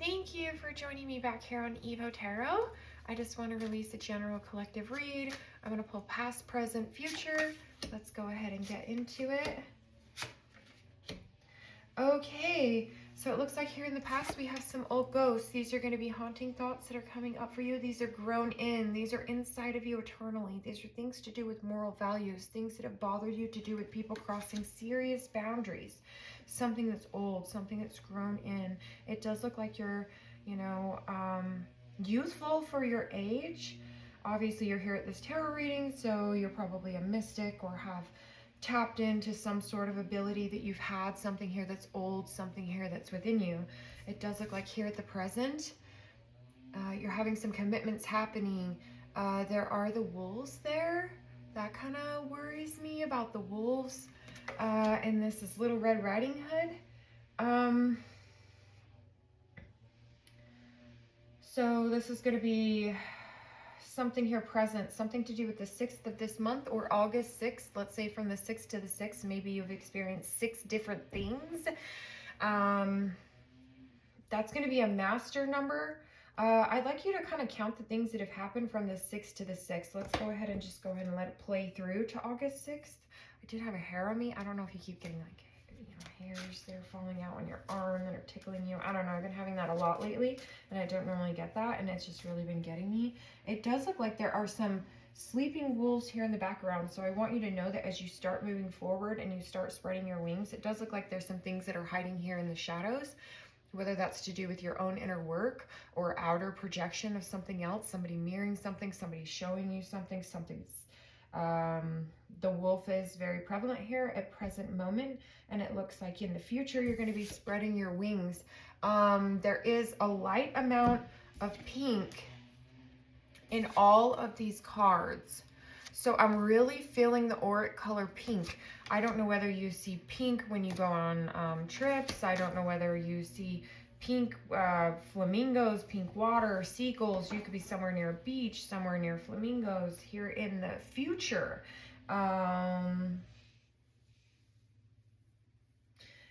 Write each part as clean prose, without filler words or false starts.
Thank you for joining me back here on Evo Tarot. I just want to release a general collective read. I'm going to pull past, present, future. Let's go ahead and get into it. Okay, so it looks like here in the past we have some old ghosts. These are going to be haunting thoughts that are coming up for you. These are grown in. These are inside of you eternally. These are things to do with moral values, things that have bothered you, to do with people crossing serious boundaries. Something that's old, something that's grown in. It does look like you're, youthful for your age. Obviously, you're here at this tarot reading, so you're probably a mystic or have tapped into some sort of ability that you've had, something here that's old, something here that's within you. It does look like here at the present, you're having some commitments happening. There are the wolves there. That kind of worries me about the wolves. And this is Little Red Riding Hood. So this is going to be something here present, something to do with the 6th of this month or August 6th. Let's say from the 6th to the 6th, maybe you've experienced 6 different things. That's going to be a master number. I'd like you to kind of count the things that have happened from the 6th to the 6th. Let's go ahead and just go ahead and let it play through to August 6th. I did have a hair on me. I don't know if you keep getting like, hairs there falling out on your arm that are tickling you. I don't know. I've been having that a lot lately, and I don't normally get that, and it's just really been getting me. It does look like there are some sleeping wolves here in the background, so I want you to know that as you start moving forward and you start spreading your wings, it does look like there's some things that are hiding here in the shadows, whether that's to do with your own inner work or outer projection of something else, somebody mirroring something, somebody showing you something, something's the wolf is very prevalent here at present moment, and it looks like in the future you're going to be spreading your wings. There is a light amount of pink in all of these cards, so I'm really feeling the auric color pink. I don't know whether you see pink when you go on trips. I don't know whether you see pink flamingos, pink water, seagulls. You could be somewhere near a beach, somewhere near flamingos here in the future.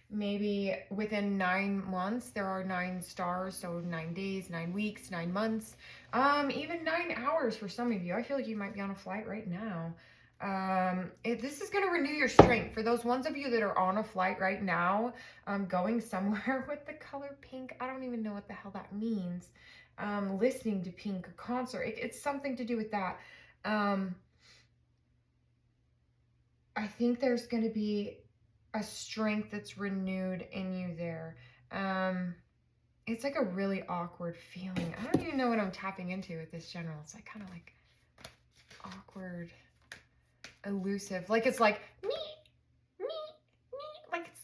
Maybe within 9 months, there are 9 stars, so 9 days, 9 weeks, 9 months, even 9 hours for some of you. I feel like you might be on a flight right now. This is going to renew your strength. For those ones of you that are on a flight right now, going somewhere with the color pink, I don't even know what the hell that means. Listening to pink, a concert, it's something to do with that. I think there's going to be a strength that's renewed in you there. It's like a really awkward feeling. I don't even know what I'm tapping into with this general. It's like kind of like awkward, elusive, like it's like me, like it's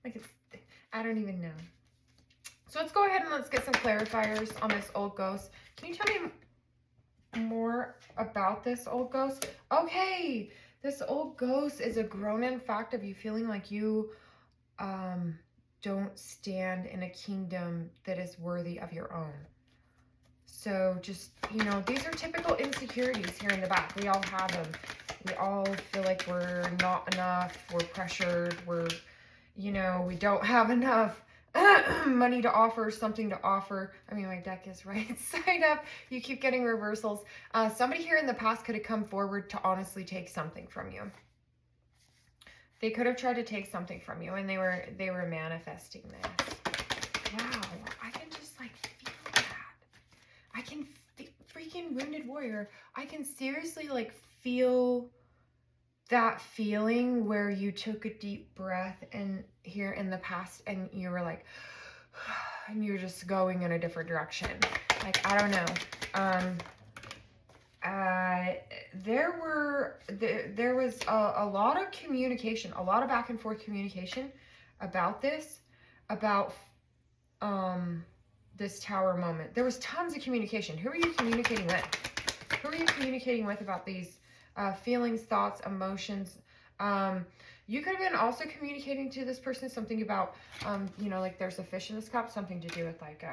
like it's, I don't even know. So let's go ahead and let's get some clarifiers on this old ghost. Can you tell me more about this old ghost? Okay, this old ghost is a grown-in fact of you feeling like you don't stand in a kingdom that is worthy of your own. So just, these are typical insecurities here in the back. We all have them. We all feel like we're not enough, we're pressured, we don't have enough money to offer, something to offer. I mean, my deck is right side up. You keep getting reversals. Somebody here in the past could have come forward to honestly take something from you. They could have tried to take something from you, and they were manifesting this. Wow, I can just like feel that. I can freaking Wounded Warrior. I can seriously like feel that feeling where you took a deep breath and here in the past and you were like, and you're just going in a different direction. Like, I don't know. There was a lot of communication, a lot of back and forth communication about this, about this tower moment. There was tons of communication. Who are you communicating with? Who are you communicating with about these feelings, thoughts, emotions? You could have been also communicating to this person something about, like there's a fish in this cup, something to do with like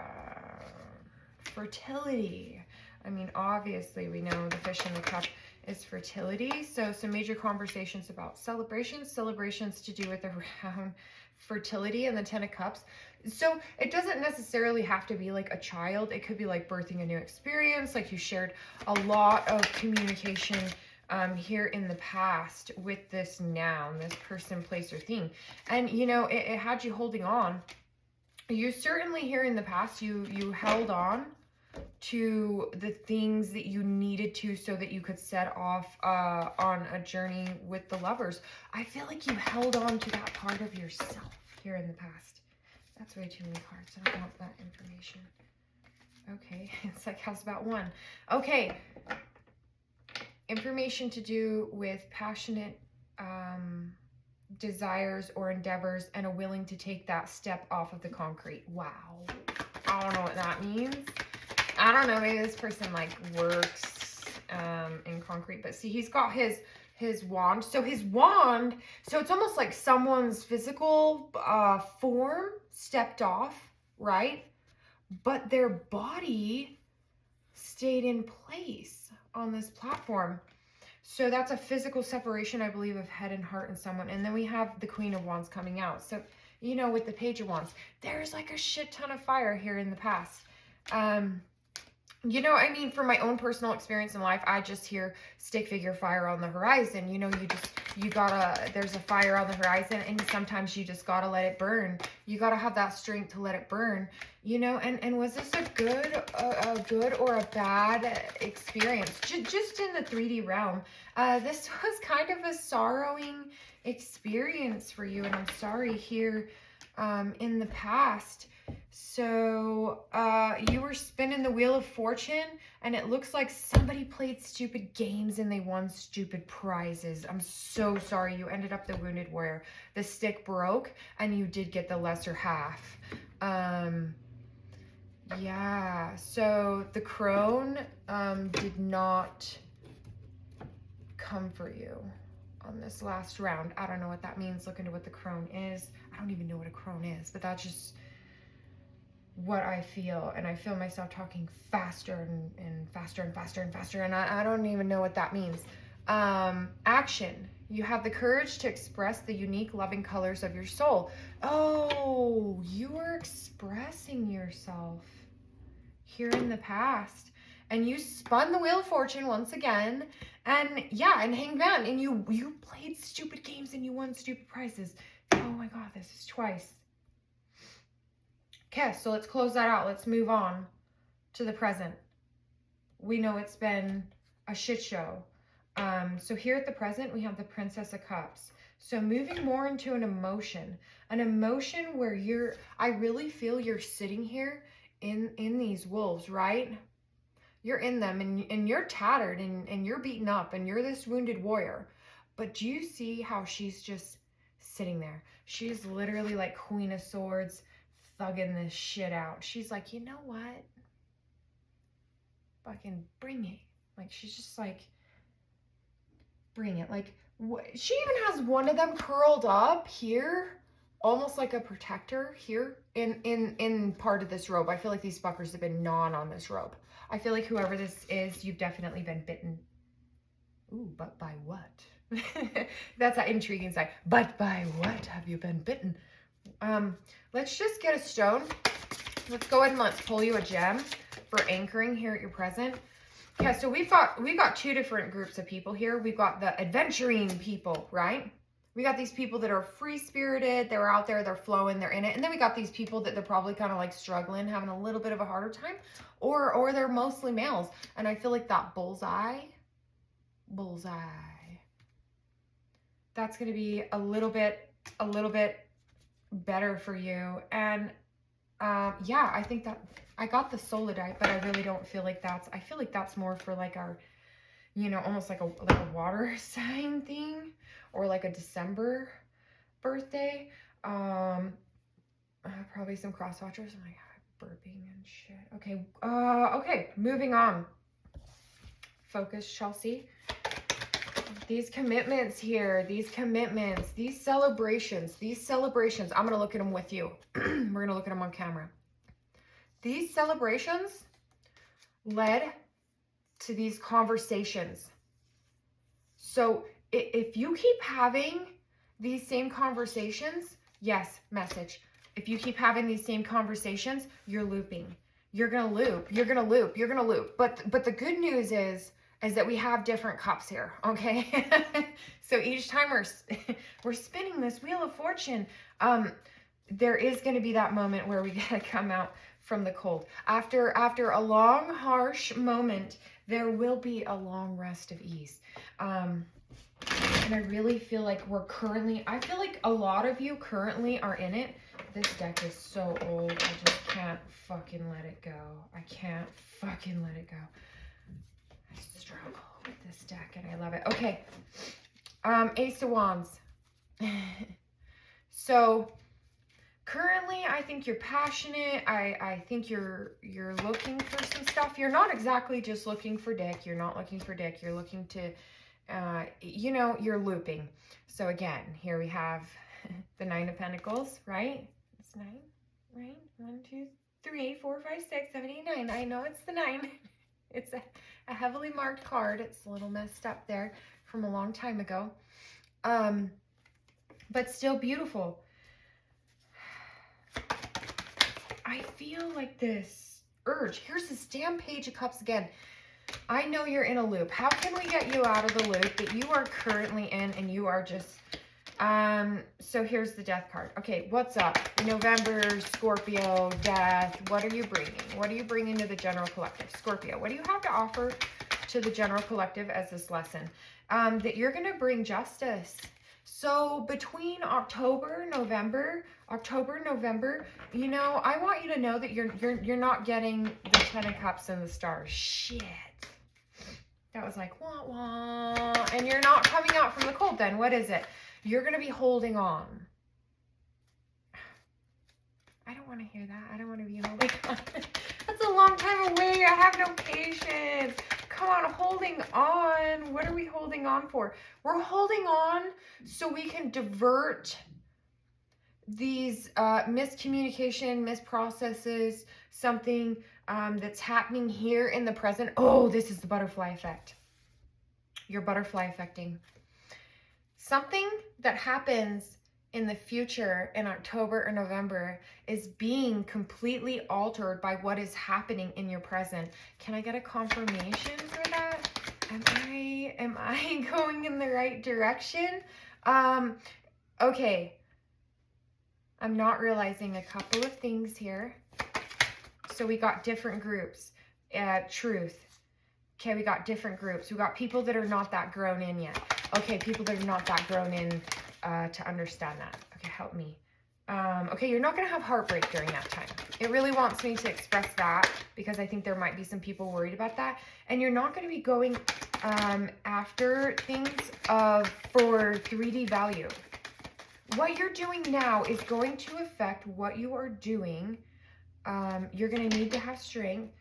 fertility. I mean, obviously we know the fish in the cup is fertility. So some major conversations about celebrations to do with around fertility and the 10 of Cups. So it doesn't necessarily have to be like a child. It could be like birthing a new experience. Like you shared a lot of communication here in the past with this noun, this person, place, or thing. And, you know, it had you holding on. You certainly here in the past, you held on to the things that you needed to so that you could set off on a journey with the lovers. I feel like you held on to that part of yourself here in the past. That's way too many cards. I don't want that information. Okay, it's like house about 1. Okay, information to do with passionate desires or endeavors and a willing to take that step off of the concrete. Wow. I don't know what that means. I don't know, maybe this person like works in concrete, but see, he's got his wand. So his wand, so it's almost like someone's physical form stepped off, right? But their body stayed in place on this platform. So that's a physical separation, I believe, of head and heart in someone. And then we have the Queen of Wands coming out. So, you know, with the Page of Wands, there's like a shit ton of fire here in the past. You know, I mean, from my own personal experience in life, I just hear stick figure fire on the horizon. You know, there's a fire on the horizon, and sometimes you just gotta let it burn. You gotta have that strength to let it burn, you know. And was this a good or a bad experience? Just in the 3D realm, this was kind of a sorrowing experience for you, and I'm sorry here in the past. So you were spinning the Wheel of Fortune, and it looks like somebody played stupid games and they won stupid prizes. I'm so sorry. You ended up the Wounded Warrior. The stick broke and you did get the lesser half. Yeah, so the crone did not come for you on this last round. I don't know what that means. Look into what the crone is. I don't even know what a crone is, but that's just what I feel. And I feel myself talking faster and faster and faster and faster, and I don't even know what that means. Action. You have the courage to express the unique loving colors of your soul. Oh, you were expressing yourself here in the past, and you spun the Wheel of Fortune once again, and yeah, and Hangman, and you played stupid games and you won stupid prizes. Oh my god, this is twice. Okay, so let's close that out. Let's move on to the present. We know it's been a shit show. So here at the present, we have the Princess of Cups. So moving more into an emotion where I really feel you're sitting here in these wolves, right? You're in them, and you're tattered and you're beaten up and you're this wounded warrior. But do you see how she's just sitting there? She's literally like Queen of Swords, thugging this shit out. She's like, you know what? Fucking bring it. Like, she's just like, bring it. Like, she even has one of them curled up here, almost like a protector here in part of this robe. I feel like these fuckers have been gnawing on this robe. I feel like whoever this is, you've definitely been bitten. Ooh, but by what? That's that intriguing side. But by what have you been bitten? Let's just get a stone. Let's go ahead and let's pull you a gem for anchoring here at your present. Okay, so we've got two different groups of people here. We've got the adventuring people, right? We got these people that are free-spirited, they're out there, they're flowing, they're in it. And then we got these people that they're probably kind of like struggling, having a little bit of a harder time, or they're mostly males. And I feel like that bullseye, that's going to be a little bit better for you. And yeah, I think that I got the Solidite, but I really don't feel like I feel like that's more for like our, you know, almost like a water sign thing, or like a December birthday. Probably some cross watchers. I'm like burping and shit. Okay. Okay, moving on. Focus, Chylsie. These commitments here, these celebrations, I'm going to look at them with you. We're going to look at them on camera. These celebrations led to these conversations. So if you keep having these same conversations, Yes, message. If you keep having these same conversations, you're looping. You're going to loop. You're going to loop. You're going to loop. But the good news is that we have different cups here, okay? So each time we're spinning this wheel of fortune, there is going to be that moment where we got to come out from the cold. After a long, harsh moment, there will be a long rest of ease. And I really feel like I feel like a lot of you currently are in it. This deck is so old. I just can't fucking let it go. I can't fucking let it go. I struggle with this deck and I love it. Okay. Ace of Wands. So currently, I think you're passionate. I think you're looking for some stuff. You're not exactly just looking for dick. You're not looking for dick. You're looking to, you know, you're looping. So again, here we have the Nine of Pentacles, right? It's 9, right? 1, 2, 3, 4, 5, 6, 7, 8, 9. I know it's the 9. It's a heavily marked card. It's a little messed up there from a long time ago. But still beautiful. I feel like this urge. Here's this damn Page of Cups again. I know you're in a loop. How can we get you out of the loop that you are currently in and you are just... So here's the Death card. Okay, what's up? November, Scorpio, Death. What are you bringing? What are you bringing to the general collective? Scorpio, what do you have to offer to the general collective as this lesson? That you're going to bring justice. So between October, November, you know, I want you to know that you're not getting the Ten of Cups and the Stars. Shit. That was like, wah, wah. And you're not coming out from the cold then. What is it? You're going to be holding on. I don't want to hear that. I don't want to be holding on. That's a long time away. I have no patience. Come on, holding on. What are we holding on for? We're holding on so we can divert these miscommunication, misprocesses, something that's happening here in the present. Oh, this is the butterfly effect. You're butterfly affecting. Something that happens in the future in October or November is being completely altered by what is happening in your present. Can I get a confirmation for that? Am I going in the right direction? Okay. I'm not realizing a couple of things here. So we got different groups. Truth. Okay, we got different groups. We got people that are not that grown in yet. Okay, people that are not that grown in to understand that. Okay, help me. Okay, you're not going to have heartbreak during that time. It really wants me to express that because I think there might be some people worried about that. And you're not going to be going after things for 3D value. What you're doing now is going to affect what you are doing. You're going to need to have strength.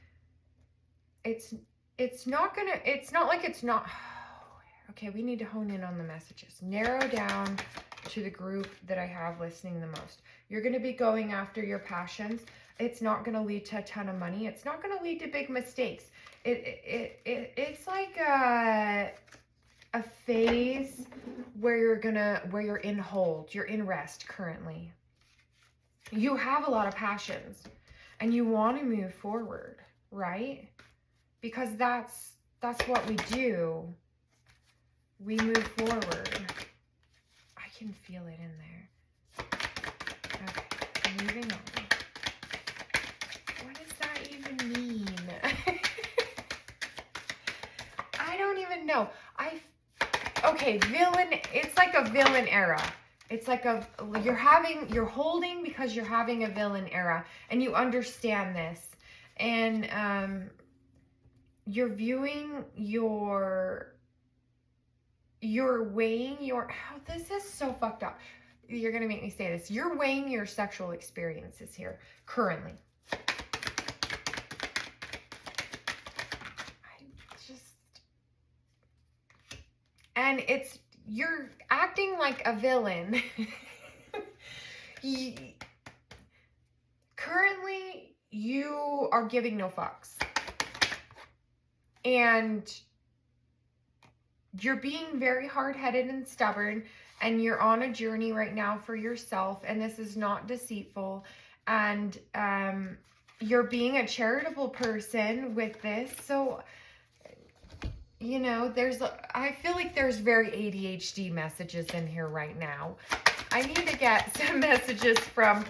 It's not like it's not. Okay, we need to hone in on the messages. Narrow down to the group that I have listening the most. You're going to be going after your passions. It's not going to lead to a ton of money. It's not going to lead to big mistakes. It's like a phase where you're in hold. You're in rest currently. You have a lot of passions and you want to move forward, right? Because that's what we do. We move forward. I can feel it in there. Okay, moving on. What does that even mean? I don't even know. Okay, villain. It's like a villain era. It's like you're holding because you're having a villain era, and you understand this, and you're viewing you're weighing your, oh, this is so fucked up. You're going to make me say this. You're weighing your sexual experiences here currently. And you're acting like a villain. Currently, you are giving no fucks. And you're being very hard-headed and stubborn, and you're on a journey right now for yourself, and this is not deceitful, and you're being a charitable person with this. So, you know, I feel like there's very ADHD messages in here right now. I need to get some messages from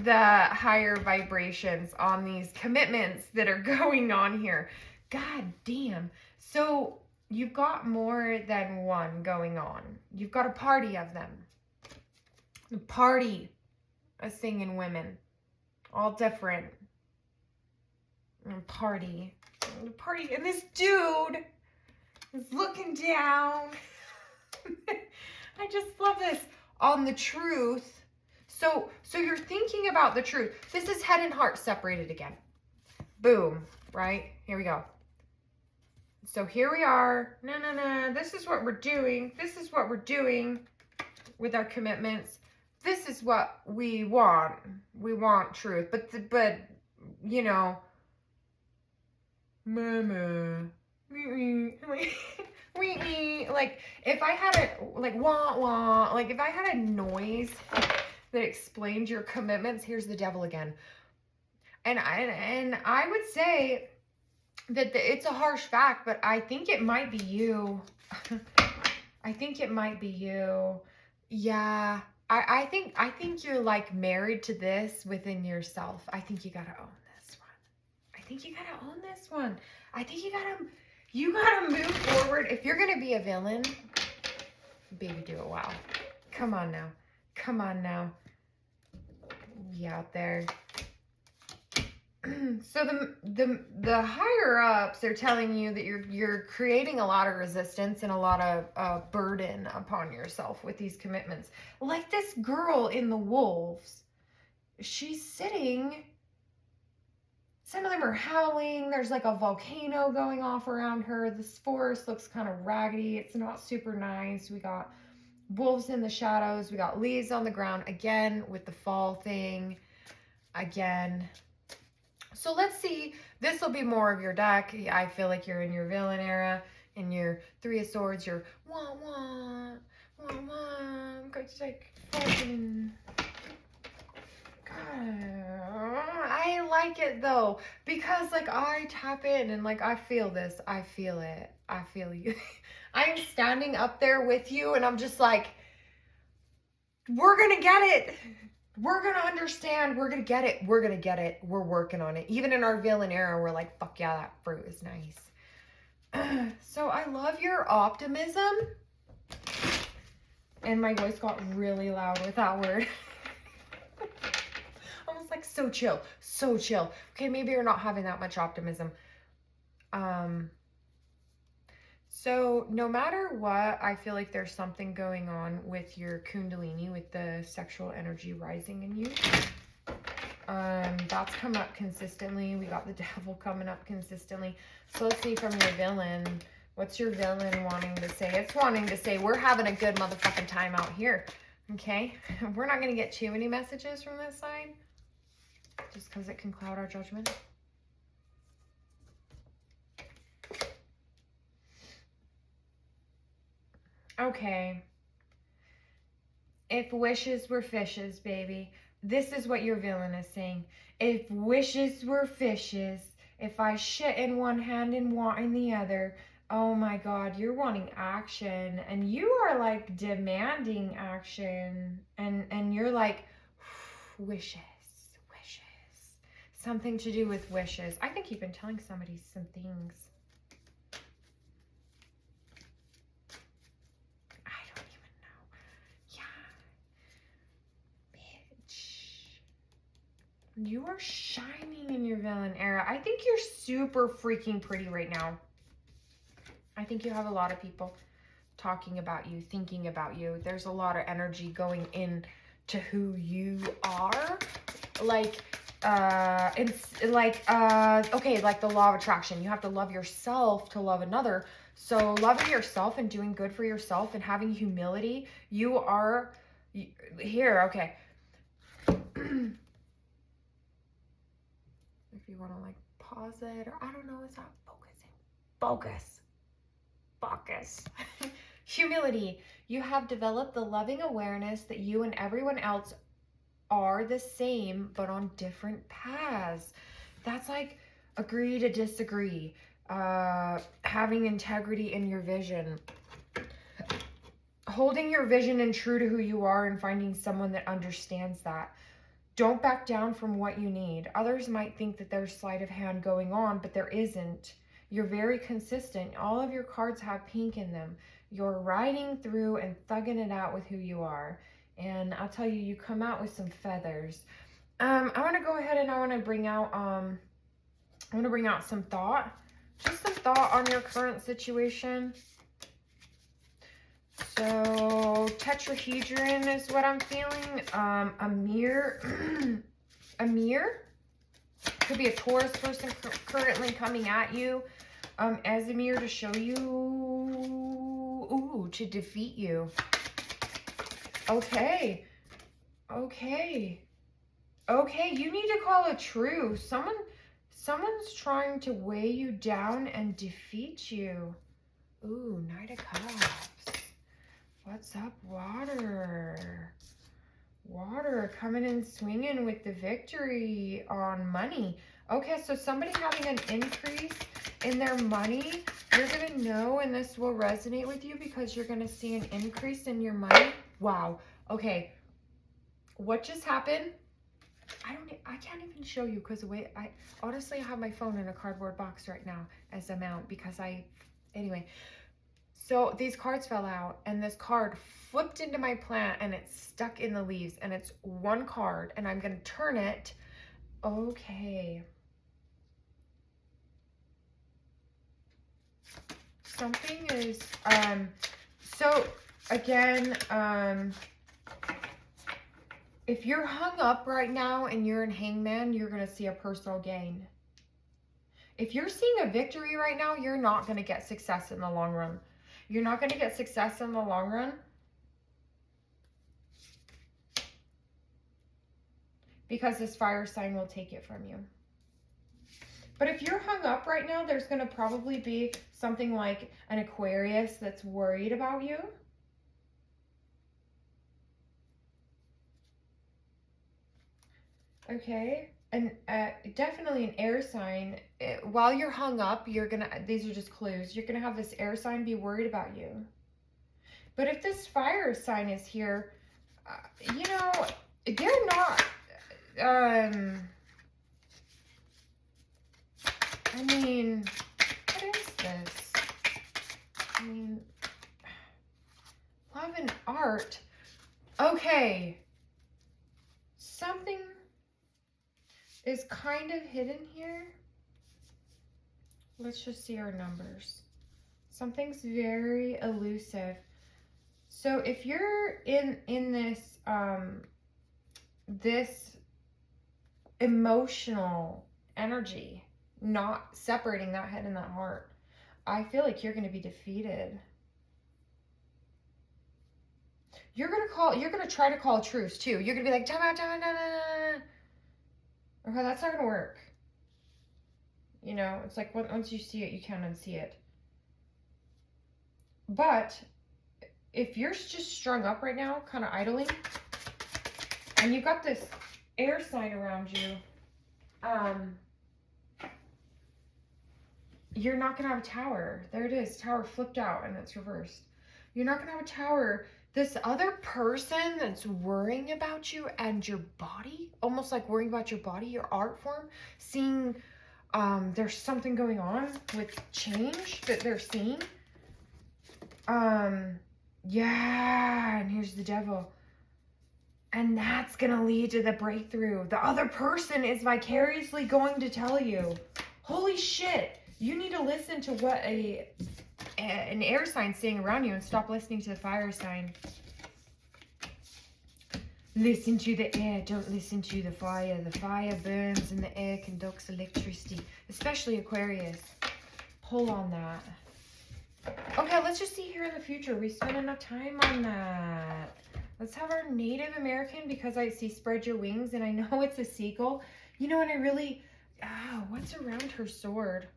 the higher vibrations on these commitments that are going on here. God damn. So you've got more than one going on. You've got a party of them. A party of singing women. All different. Party. And this dude is looking down. I just love this. On the truth. So you're thinking about the truth. This is head and heart separated again. Boom. Right? Here we go. So here we are. No. This is what we're doing. This is what we're doing with our commitments. This is what we want. We want truth. But you know, mama. Like if I had a like wah wah, like if I had a noise that explained your commitments, here's the devil again. And I would say that it's a harsh fact, but I think it might be you. I think it might be you. Yeah. I think you're like married to this within yourself. I think you gotta own this one. I think you gotta own this one. I think you gotta move forward. If you're gonna be a villain, baby, do it well. Come on now. Come on now. Be out there. So the higher ups, they're telling you that you're creating a lot of resistance and a lot of burden upon yourself with these commitments. Like this girl in the wolves, she's sitting. Some of them are howling. There's like a volcano going off around her. This forest looks kind of raggedy. It's not super nice. We got wolves in the shadows. We got leaves on the ground again with the fall thing again. So let's see. This will be more of your deck. I feel like you're in your villain era, in your Three of Swords, your wah wah wah wah. I'm going to take fucking. I like it though, because like I tap in and like I feel this. I feel it. I feel you. I am standing up there with you and I'm just like, we're gonna get it. We're gonna understand. We're gonna get it. We're gonna get it. We're working on it. Even in our villain era, we're like, fuck yeah, that fruit is nice. So I love your optimism. And my voice got really loud with that word. Almost like so chill. So chill. Okay, maybe you're not having that much optimism. So no matter what, I feel like there's something going on with your kundalini, with the sexual energy rising in you. That's come up consistently. We got the devil coming up consistently. So let's see from your villain. What's your villain wanting to say? It's wanting to say, we're having a good motherfucking time out here. Okay? We're not going to get too many messages from this side. Just because it can cloud our judgment. Okay. If wishes were fishes, baby. This is what your villain is saying. If wishes were fishes, if I shit in one hand and want in the other, oh my God, you're wanting action. And you are like demanding action. And you're like, wishes. Something to do with wishes. I think you've been telling somebody some things. You are shining in your villain era. I think you're super freaking pretty right now. I think you have a lot of people talking about you, thinking about you. There's a lot of energy going in to who you are. Like, okay, like the law of attraction. You have to love yourself to love another. So loving yourself and doing good for yourself and having humility, you are here. Okay. If you want to like pause it, or I don't know, is that focusing? Focus. Humility. You have developed the loving awareness that you and everyone else are the same, but on different paths. That's like agree to disagree. Having integrity in your vision. Holding your vision and true to who you are and finding someone that understands that. Don't back down from what you need. Others might think that there's sleight of hand going on, but there isn't. You're very consistent. All of your cards have pink in them. You're riding through and thugging it out with who you are. And I'll tell you, you come out with some feathers. I want to go ahead and I want to bring out some thought. Just some thought on your current situation. So, tetrahedron is what I'm feeling. A mirror. A mirror. Could be a Taurus person currently coming at you as a mirror to show you, to defeat you. Okay. Okay. Okay, you need to call a truce. Someone's trying to weigh you down and defeat you. Ooh, Knight of Cups. What's up, water? Water coming in swinging with the victory on money. Okay, so somebody having an increase in their money. You're going to know, and this will resonate with you because you're going to see an increase in your money. Wow. Okay. What just happened? I can't even show you because the way I honestly have my phone in a cardboard box right now as a mount because anyway. So these cards fell out and this card flipped into my plant and it's stuck in the leaves and it's one card and I'm going to turn it. Okay. Something is, so again, if you're hung up right now and you're in Hangman, you're going to see a personal gain. If you're seeing a victory right now, you're not going to get success in the long run. You're not going to get success in the long run because this fire sign will take it from you. But if you're hung up right now, there's going to probably be something like an Aquarius that's worried about you. Okay. And definitely an air sign. While you're hung up, these are just clues. You're going to have this air sign be worried about you. But if this fire sign is here, you know, they're not, I mean, what is this? I mean, love and art. Okay. Something is kind of hidden here. Let's just see our numbers. Something's very elusive. So if you're in this this emotional energy, not separating that head and that heart, I feel like you're going to be defeated. You're going to try to call a truce too. You're going to be like, time out. Okay, that's not going to work. You know, it's like once you see it, you can't unsee it. But if you're just strung up right now, kind of idling, and you got this air sign around you, you're not going to have a tower. There it is. Tower flipped out and it's reversed. You're not going to have a tower. This other person that's worrying about you and your body, almost like worrying about your body, your art form, seeing there's something going on with change that they're seeing. Yeah, and here's the devil. And that's going to lead to the breakthrough. The other person is vicariously going to tell you, holy shit, you need to listen to what an air sign's saying around you and stop listening to the fire sign. Listen to the air, don't listen to the fire. The fire burns and the air conducts electricity, especially Aquarius. Pull on that. Okay, let's just see here in the future. We spent enough time on that. Let's have our Native American, because I see spread your wings and I know it's a seagull. You know, and I really, what's around her sword?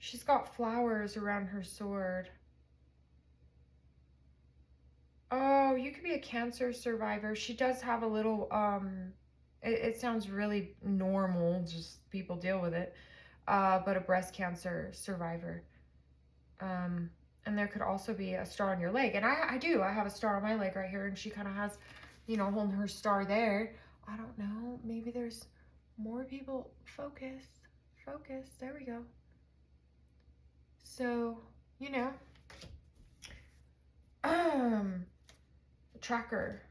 She's got flowers around her sword. Oh, you could be a cancer survivor. She does have a little, it sounds really normal, just people deal with it. But a breast cancer survivor. And there could also be a star on your leg. And I do. I have a star on my leg right here. And she kind of has, you know, holding her star there. I don't know. Maybe there's more people. Focus. Focus. There we go. So, you know. Tracker.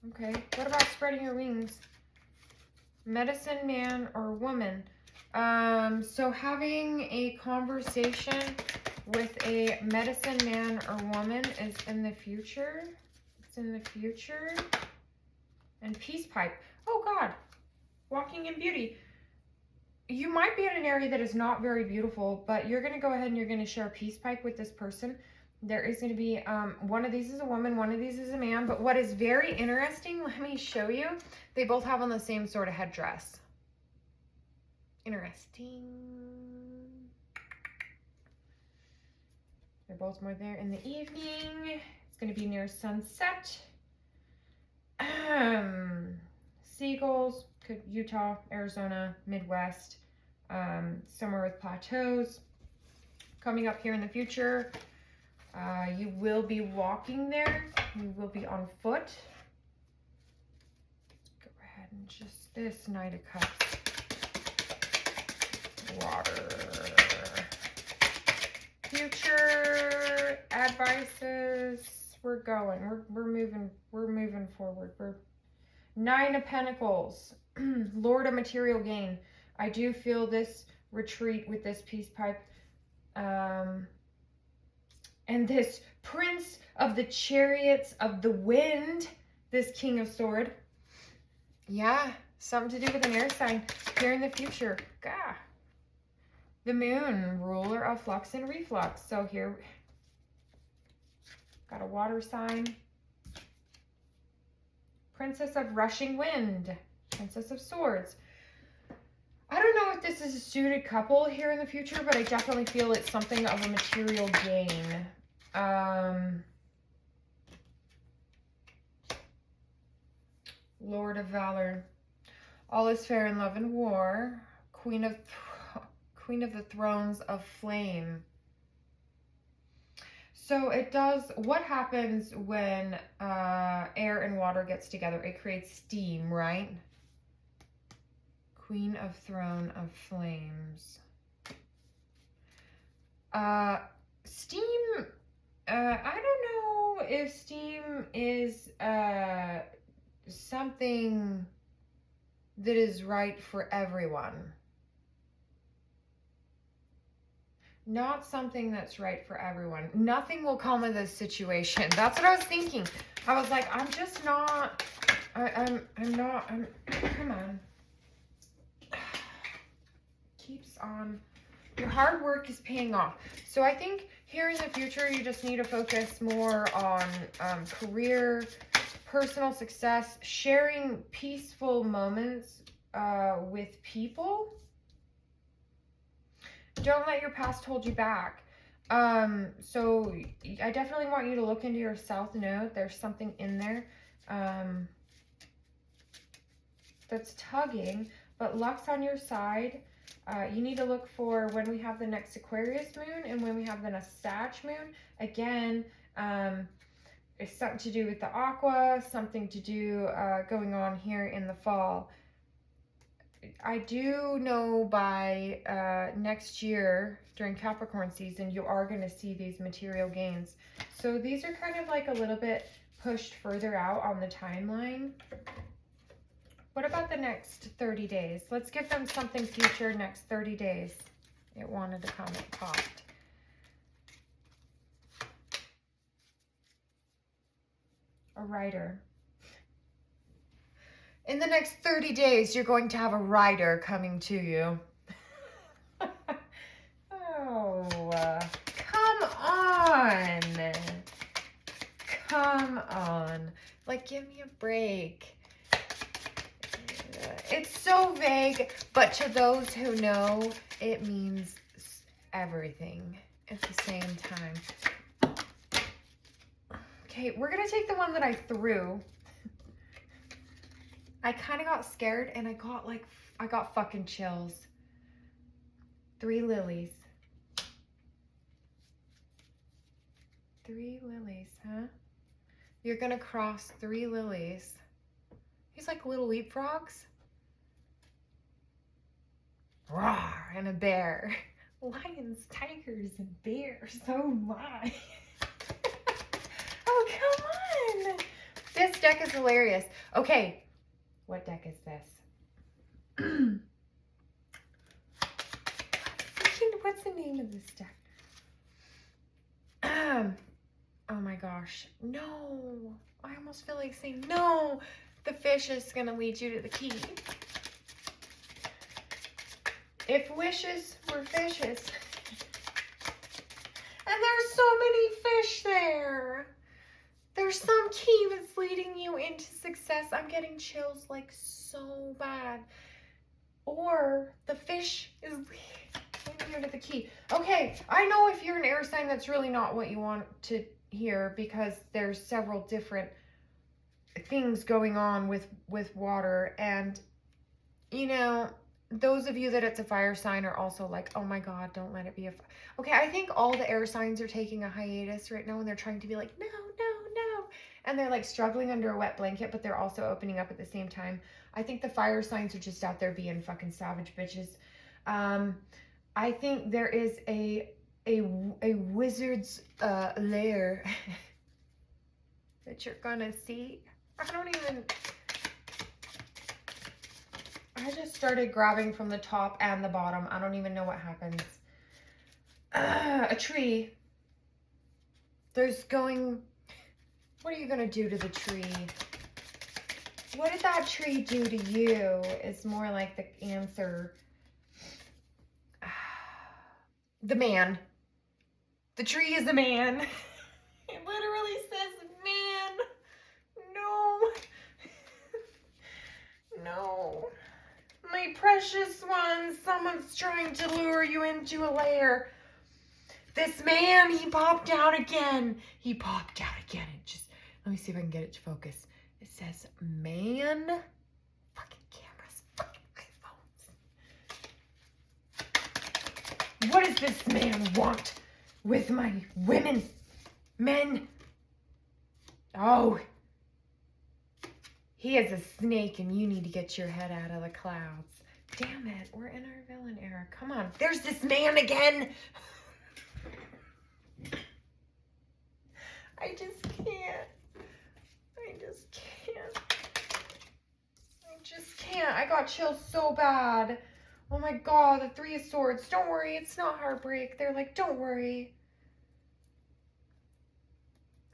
Okay. What about spreading your wings? Medicine man or woman. So having a conversation with a medicine man or woman is in the future. It's in the future. And peace pipe. Oh God. Walking in beauty. You might be in an area that is not very beautiful, but you're going to go ahead and you're going to share a peace pipe with this person. There is going to be, one of these is a woman, one of these is a man. But what is very interesting, let me show you. They both have on the same sort of headdress. Interesting. They're both more there in the evening. It's going to be near sunset. Seagulls, Utah, Arizona, Midwest, somewhere with plateaus. Coming up here in the future, you will be walking there. You will be on foot. Let's go ahead and just this Knight of Cups. Water. Future advices. We're going. We're moving forward. We're Nine of Pentacles. Lord of material gain. I do feel this retreat with this peace pipe. And this Prince of the Chariots of the Wind. This King of Sword. Yeah, something to do with an air sign here in the future. Gah. The Moon, ruler of flux and reflux. So here, got a water sign. Princess of Rushing Wind. Princess of Swords. I don't know if this is a suited couple here in the future, but I definitely feel it's something of a material gain. Lord of Valor. All is fair in love and war. Queen of the Thrones of Flame. So it does, what happens when air and water gets together? It creates steam, right? Queen of Throne of Flames. Steam, I don't know if steam is something that is right for everyone. Not something that's right for everyone. Nothing will come of this situation. That's what I was thinking. I was like, I'm just not, I'm not, come on. Keeps on. Your hard work is paying off. So I think here in the future, you just need to focus more on career, personal success, sharing peaceful moments with people. Don't let your past hold you back. So I definitely want you to look into your South Node. There's something in there that's tugging, but luck's on your side. You need to look for when we have the next Aquarius moon and when we have the next Sag moon. Again, it's something to do with the aqua, something to do going on here in the fall. I do know by next year during Capricorn season, you are going to see these material gains. So these are kind of like a little bit pushed further out on the timeline. What about the next 30 days? Let's give them something future next 30 days. It wanted to come, it popped. A writer. In the next 30 days, you're going to have a rider coming to you. Oh, come on. Come on. Like, give me a break. It's so vague, but to those who know, it means everything at the same time. Okay, we're going to take the one that I threw. I kind of got scared and I got fucking chills. 3 lilies. 3 lilies, huh? You're going to cross 3 lilies. He's like little leapfrogs. Roar, and a bear. Lions, tigers, and bears. Oh my. Oh, come on. This deck is hilarious. Okay, what deck is this? What's the name of this deck? Oh my gosh. No. I almost feel like saying no. The fish is going to lead you to the key. If wishes were fishes. And there's so many fish there. There's some key that's leading you into success. I'm getting chills like so bad. Or the fish is leading you to the key. Okay, I know if you're an air sign, that's really not what you want to hear because there's several different things going on with water. And, you know, those of you that it's a fire sign are also like, oh my God, don't let it be a fire. Okay, I think all the air signs are taking a hiatus right now and they're trying to be like, no, no, no. And they're like struggling under a wet blanket, but they're also opening up at the same time. I think the fire signs are just out there being fucking savage bitches. I think there is a wizard's lair that you're gonna see. I just started grabbing from the top and the bottom. I don't even know what happens. A tree. What are you gonna do to the tree? What did that tree do to you is more like the answer. The man. The tree is a man. It literally says man. No. No. My precious ones, someone's trying to lure you into a lair. This man, he popped out again. He popped out again. Let me see if I can get it to focus. It says man. Fucking cameras. Fucking iPhones. What does this man want with my women? Men? Oh. He is a snake and you need to get your head out of the clouds. Damn it, we're in our villain era. Come on, there's this man again. I just can't. I got chills so bad. Oh my God, the 3 of Swords. Don't worry, it's not heartbreak. They're like, don't worry.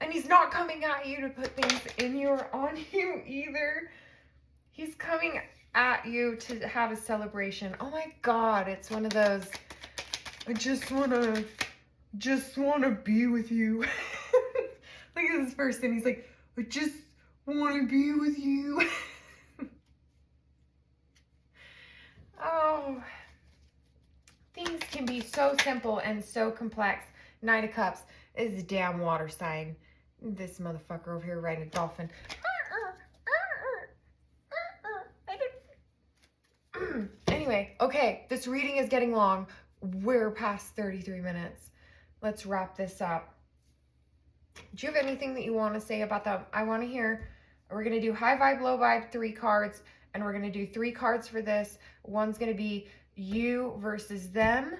And he's not coming at you to put things in you or on you either. He's coming at you to have a celebration. Oh my God, it's one of those, I just wanna be with you. Look at this person, he's like, I just wanna be with you. Oh, things can be so simple and so complex. Knight of Cups is a damn water sign. This motherfucker over here riding a dolphin. Anyway, okay, this reading is getting long. We're past 33 minutes. Let's wrap this up. Do you have anything that you want to say about that? I want to hear. We're going to do high vibe, low vibe, 3 cards, and we're going to do 3 cards for this. One's going to be you versus them,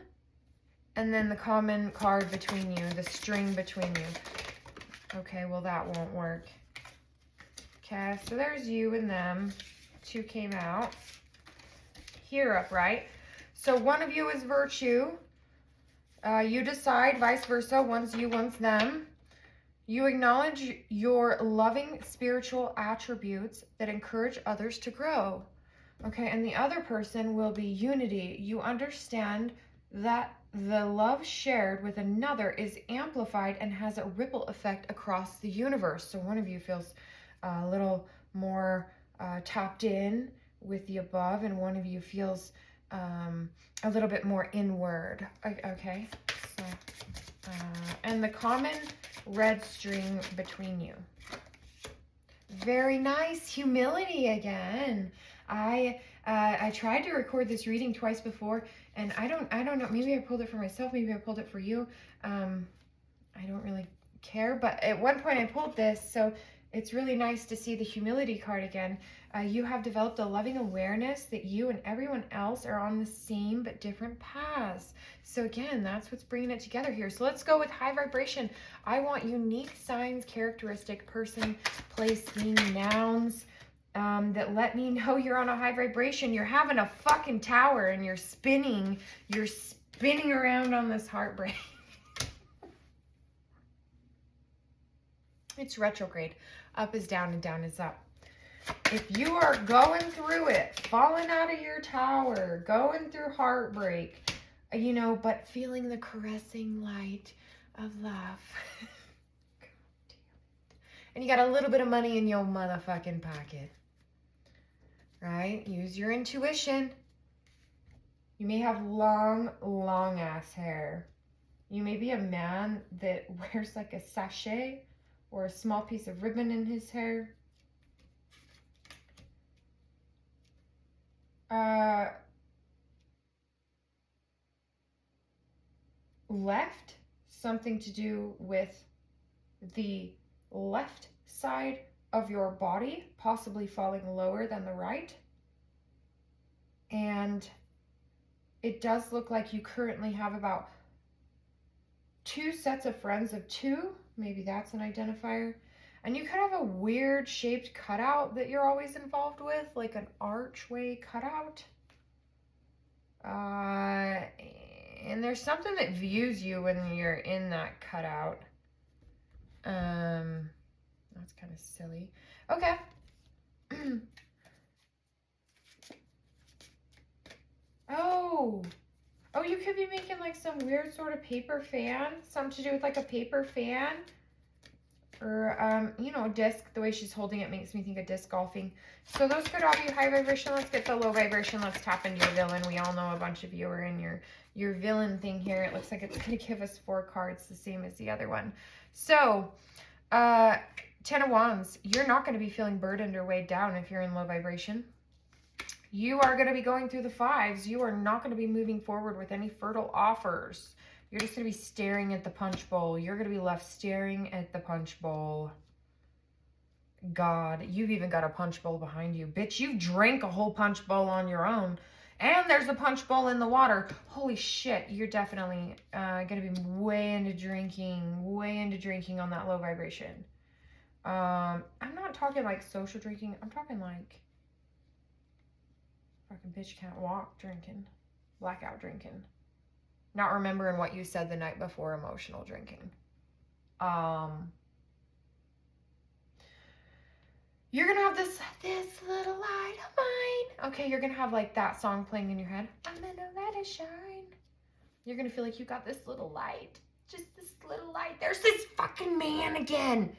and then the common card between you, the string between you. Okay, well, that won't work. Okay, so there's you and them. 2 came out. Here upright. So one of you is virtue. You decide, vice versa. One's you, one's them. You acknowledge your loving spiritual attributes that encourage others to grow. Okay, and the other person will be unity. You understand that the love shared with another is amplified and has a ripple effect across the universe. So one of you feels a little more tapped in with the above, and one of you feels a little bit more inward. Okay, so and the common red string between you. Very nice. Humility again. I tried to record this reading twice before, and I don't know. Maybe I pulled it for myself. Maybe I pulled it for you. I don't really care. But at one point I pulled this, so it's really nice to see the humility card again. You have developed a loving awareness that you and everyone else are on the same but different paths. So again, that's what's bringing it together here. So let's go with high vibration. I want unique signs, characteristic, person, place, thing, nouns that let me know you're on a high vibration. You're having a fucking tower and you're spinning around on this heartbreak. It's retrograde. Up is down and down is up. If you are going through it, falling out of your tower, going through heartbreak, you know, but feeling the caressing light of love. And you got a little bit of money in your motherfucking pocket. Right? Use your intuition. You may have long, long ass hair. You may be a man that wears like a sachet or a small piece of ribbon in his hair. Left, something to do with the left side of your body, possibly falling lower than the right. And it does look like you currently have about 2 sets of friends of 2. Maybe that's an identifier. And you could have a weird shaped cutout that you're always involved with, like an archway cutout. And there's something that views you when you're in that cutout. That's kind of silly. Okay. Oh, you could be making like some weird sort of paper fan, something to do with like a paper fan, or you know, disc. The way she's holding it makes me think of disc golfing. So those could all be high vibration. Let's get the low vibration. Let's tap into your villain. We all know a bunch of you are in your villain thing here. It looks like it's going to give us 4 cards, the same as the other one. So 10 of Wands, you're not going to be feeling burdened or weighed down if you're in low vibration. You are going to be going through the 5s. You are not going to be moving forward with any fertile offers. You're just going to be staring at the punch bowl. You're going to be left staring at the punch bowl. God, you've even got a punch bowl behind you. Bitch, you drank a whole punch bowl on your own. And there's a punch bowl in the water. Holy shit, you're definitely going to be way into drinking on that low vibration. I'm not talking like social drinking. I'm talking like fucking bitch can't walk drinking. Blackout drinking. Not remembering what you said the night before, emotional drinking. You're gonna have this little light of mine. Okay, you're gonna have like that song playing in your head. I'm gonna let it shine. You're gonna feel like you got this little light. Just this little light. There's this fucking man again.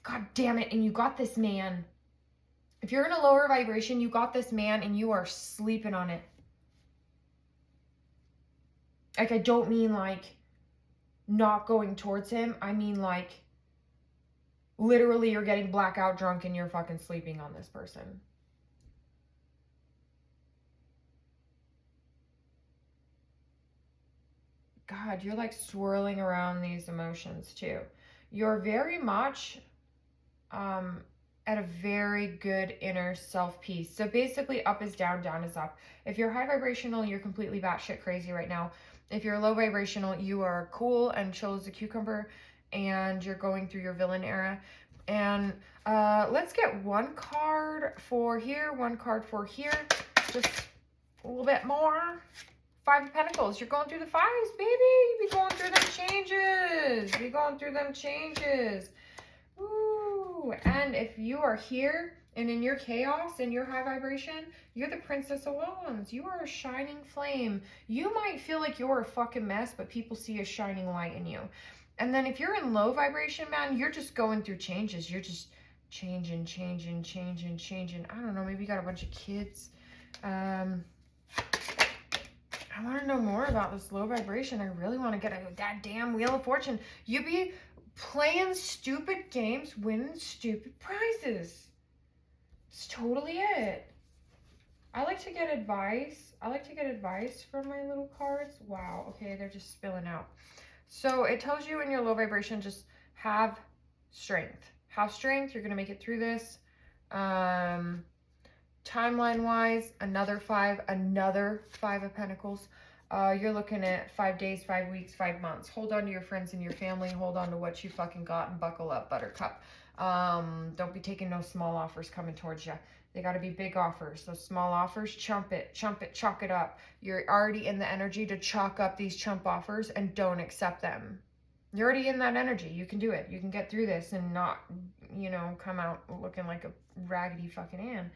God damn it. And you got this man. If you're in a lower vibration, you got this man and you are sleeping on it. Like, I don't mean like not going towards him. I mean like literally you're getting blackout drunk and you're fucking sleeping on this person. God, you're like swirling around these emotions too. You're very much at a very good inner self peace. So basically up is down, down is up. If you're high vibrational, you're completely batshit crazy right now. If you're low vibrational, you are cool and chill as a cucumber and you're going through your villain era. And let's get 1 card for here, 1 card for here. Just a little bit more. 5 of Pentacles. You're going through the 5s, baby. You be going through them changes. Be going through them changes. Ooh. And if you are here and in your chaos, in your high vibration, you're the Princess of Wands. You are a shining flame. You might feel like you're a fucking mess, but people see a shining light in you. And then if you're in low vibration, man, you're just going through changes. You're just changing. I don't know, maybe you got a bunch of kids. I want to know more about this low vibration. I really want to get that damn Wheel of Fortune. You be playing stupid games, winning stupid prizes. It's totally it. I like to get advice. I like to get advice from my little cards. Wow. Okay, they're just spilling out. So it tells you in your low vibration, just have strength. Have strength. You're going to make it through this. Timeline wise, another 5 of Pentacles. You're looking at 5 days, 5 weeks, 5 months. Hold on to your friends and your family. Hold on to what you fucking got and buckle up, Buttercup. Don't be taking no small offers coming towards you. They got to be big offers. Those small offers, chump it, chalk it up. You're already in the energy to chalk up these chump offers and don't accept them. You're already in that energy. You can do it. You can get through this and not, you know, come out looking like a raggedy fucking Ann.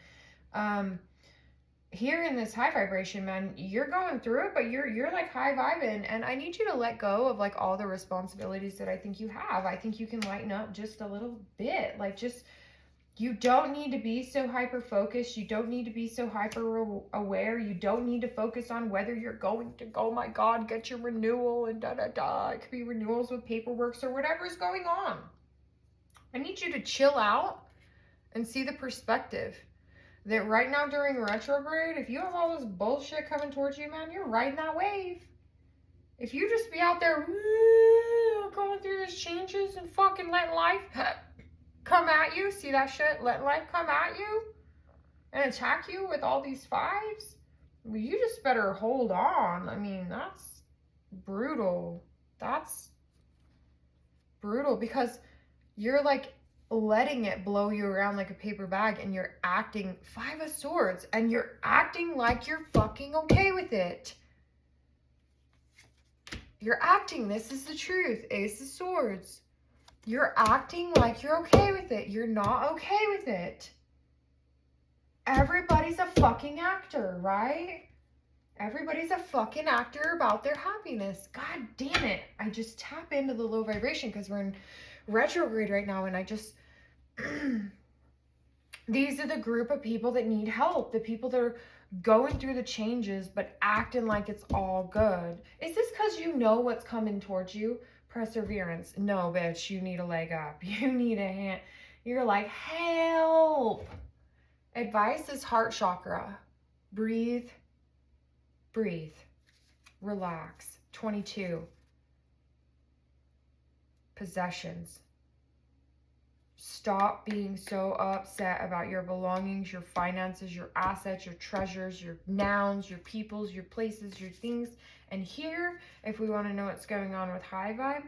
Here in this high vibration, man, you're going through it, but you're like high vibing, and I need you to let go of like all the responsibilities that I think you have. I think you can lighten up just a little bit. Like, just, you don't need to be so hyper focused. You don't need to be so hyper aware. You don't need to focus on whether you're going to, oh my God, get your renewal and da-da-da. It could be renewals with paperwork or whatever's going on. I need you to chill out and see the perspective that right now during retrograde, if you have all this bullshit coming towards you, man, you're riding that wave. If you just be out there going through these changes and fucking let life come at you, see that shit? Let life come at you and attack you with all these 5s. Well, you just better hold on. I mean, that's brutal. That's brutal because you're like letting it blow you around like a paper bag, and you're acting 5 of Swords, and you're acting like you're fucking okay with it. You're acting, this is the truth, Ace of Swords. You're acting like you're okay with it. You're not okay with it. Everybody's a fucking actor, right? Everybody's a fucking actor about their happiness. God damn it. I just tap into the low vibration because we're in retrograde right now, and I just these are the group of people that need help, the people that are going through the changes but acting like it's all good. Is this because you know what's coming towards you? Perseverance. No, bitch, you need a leg up. You need a hand. You're like, help. Advice is heart chakra. Breathe, breathe, relax. 22. Possessions. Stop being so upset about your belongings, your finances, your assets, your treasures, your nouns, your peoples, your places, your things. And here, if we want to know what's going on with high vibe,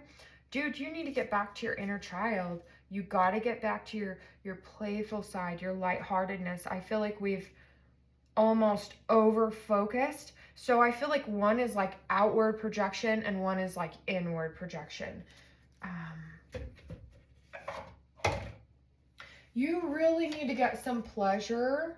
dude, you need to get back to your inner child. You got to get back to your playful side, your lightheartedness. I feel like we've almost over-focused. So I feel like one is like outward projection and one is like inward projection. You really need to get some pleasure,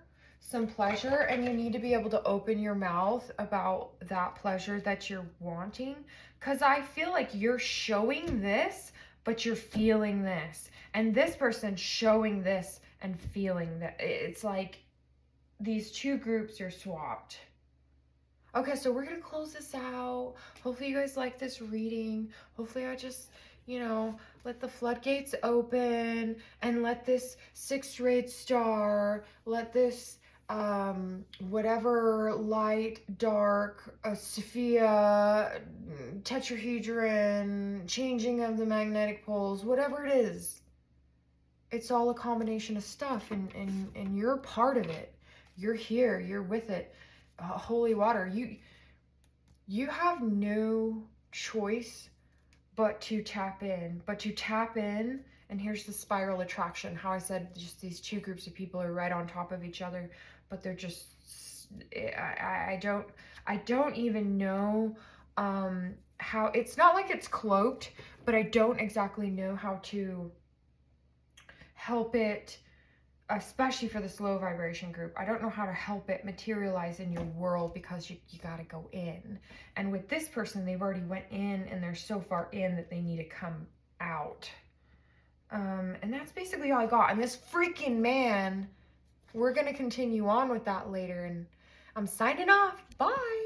and you need to be able to open your mouth about that pleasure that you're wanting. Because I feel like you're showing this, but you're feeling this. And this person's showing this and feeling that. It's like these two groups are swapped. Okay, so we're going to close this out. Hopefully you guys like this reading. Hopefully I just, you know, let the floodgates open and let this 6th grade star, let this whatever light, dark, Sophia, tetrahedron, changing of the magnetic poles, whatever it is. It's all a combination of stuff, and you're part of it. You're here, you're with it. Holy water, you have no choice but to tap in, and here's the spiral attraction. How I said just these two groups of people are right on top of each other, but they're just, I don't even know how, it's not like it's cloaked, but I don't exactly know how to help it, especially for this low vibration group. I don't know how to help it materialize in your world because you got to go in. And with this person, they've already went in and they're so far in that they need to come out. And that's basically all I got. And this freaking man, we're going to continue on with that later. And I'm signing off. Bye.